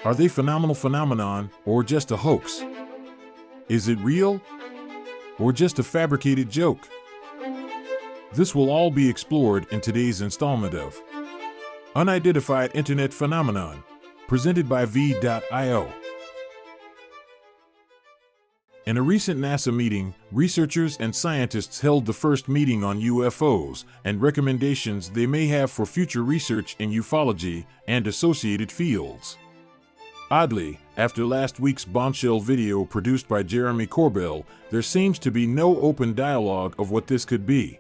Are they phenomenal phenomenon or just a hoax? Is it real or just a fabricated joke? This will all be explored in today's installment of Unidentified Internet Phenomenon, presented by V.io. In a recent NASA meeting, researchers and scientists held the first meeting on UFOs and recommendations they may have for future research in ufology and associated fields. Oddly, after last week's bombshell video produced by Jeremy Corbell, there seems to be no open dialogue of what this could be.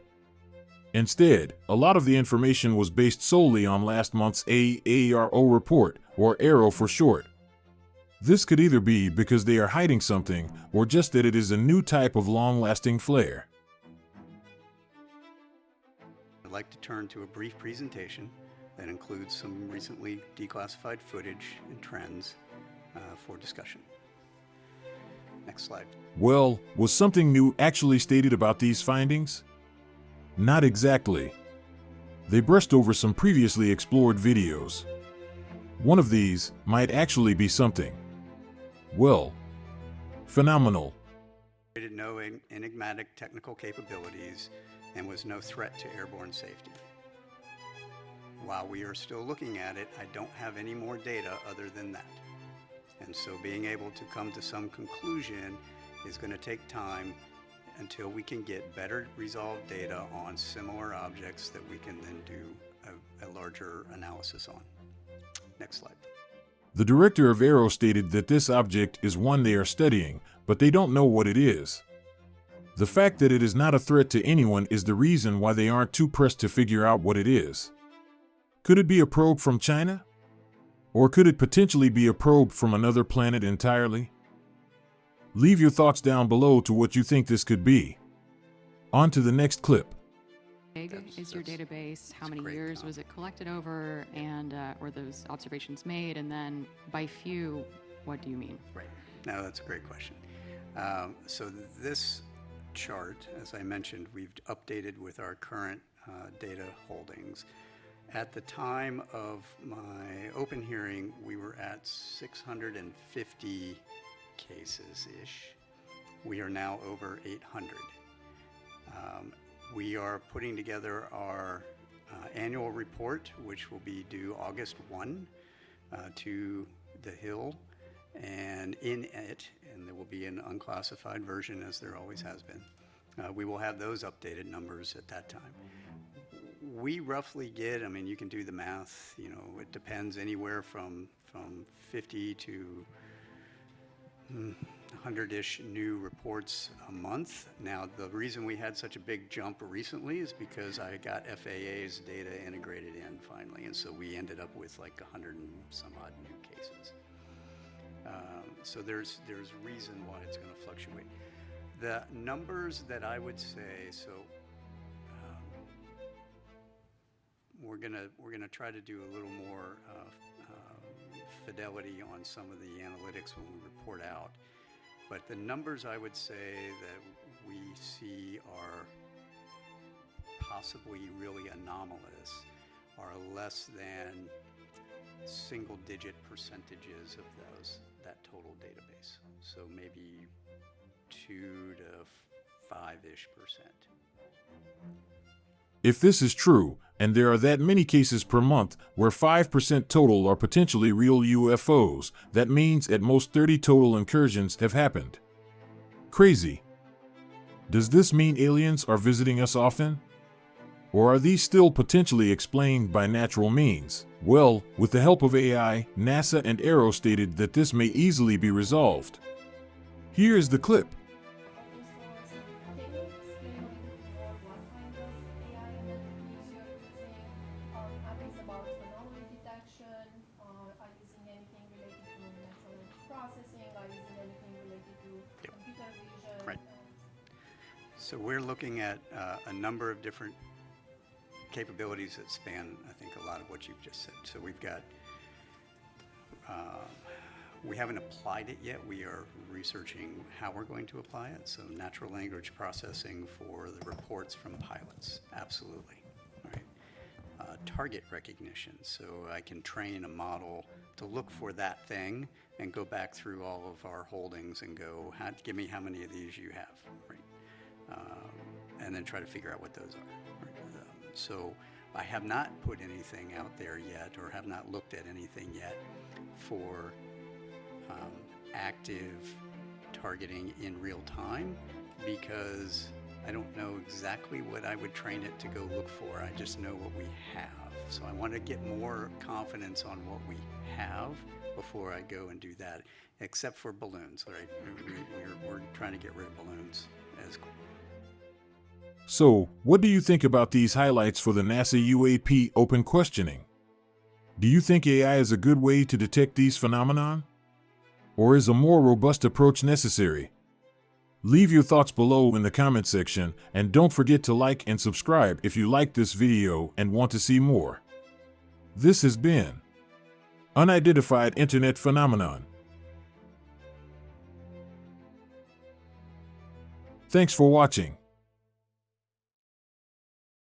Instead, a lot of the information was based solely on last month's AARO report, or AARO for short. This could either be because they are hiding something, or just that it is a new type of long-lasting flare. I'd like to turn to a brief presentation that includes some recently declassified footage and trends for discussion. Next slide. Well, was something new actually stated about these findings? Not exactly. They brushed over some previously explored videos. One of these might actually be something, well, phenomenal. No enigmatic technical capabilities and was no threat to airborne safety. While we are still looking at it, I don't have any more data other than that. And so being able to come to some conclusion is going to take time until we can get better resolved data on similar objects that we can then do a larger analysis on. Next slide. The director of AARO stated that this object is one they are studying, but they don't know what it is. The fact that it is not a threat to anyone is the reason why they aren't too pressed to figure out what it is. Could it be a probe from China? Or could it potentially be a probe from another planet entirely? Leave your thoughts down below to what you think this could be. On to the next clip. Big is your database? How many years was it collected over, and were those observations made? And then by few, what do you mean? Right. No, that's a great question. So this chart, as I mentioned, we've updated with our current data holdings. At the time of my open hearing, we were at 650 cases-ish. We are now over 800. We are putting together our annual report, which will be due August 1 to the Hill, and in it, and there will be an unclassified version as there always has been, we will have those updated numbers at that time. We roughly get, I mean, you can do the math, you know, it depends anywhere from 50 to 100-ish new reports a month. Now, the reason we had such a big jump recently is because I got FAA's data integrated in finally, and so we ended up with like 100 and some odd new cases. So there's reason why it's going to fluctuate. The numbers that I would say, so we're gonna try to do a little more fidelity on some of the analytics when we report out. But the numbers I would say that we see are possibly really anomalous are less than single-digit percentages of that total database. So maybe 2 to 5-ish%. If this is true, and there are that many cases per month where 5% total are potentially real UFOs, that means at most 30 total incursions have happened. Crazy. Does this mean aliens are visiting us often? Or are these still potentially explained by natural means? Well, with the help of AI, NASA and AARO stated that this may easily be resolved. Here is the clip. So we're looking at a number of different capabilities that span, I think, a lot of what you've just said. So we've got, we haven't applied it yet. We are researching how we're going to apply it. So natural language processing for the reports from pilots, absolutely. All right. Target recognition. So I can train a model to look for that thing and go back through all of our holdings and go, give me how many of these you have, right? And then try to figure out what those are. Right? So I have not put anything out there yet, or have not looked at anything yet for active targeting in real time, because I don't know exactly what I would train it to go look for. I just know what we have. So I want to get more confidence on what we have before I go and do that, except for balloons, right? We're trying to get rid of balloons as. So, what do you think about these highlights for the NASA UAP open questioning? Do you think AI is a good way to detect these phenomena? Or is a more robust approach necessary? Leave your thoughts below in the comment section, and don't forget to like and subscribe if you like this video and want to see more. This has been Unidentified Internet Phenomenon. Thanks for watching.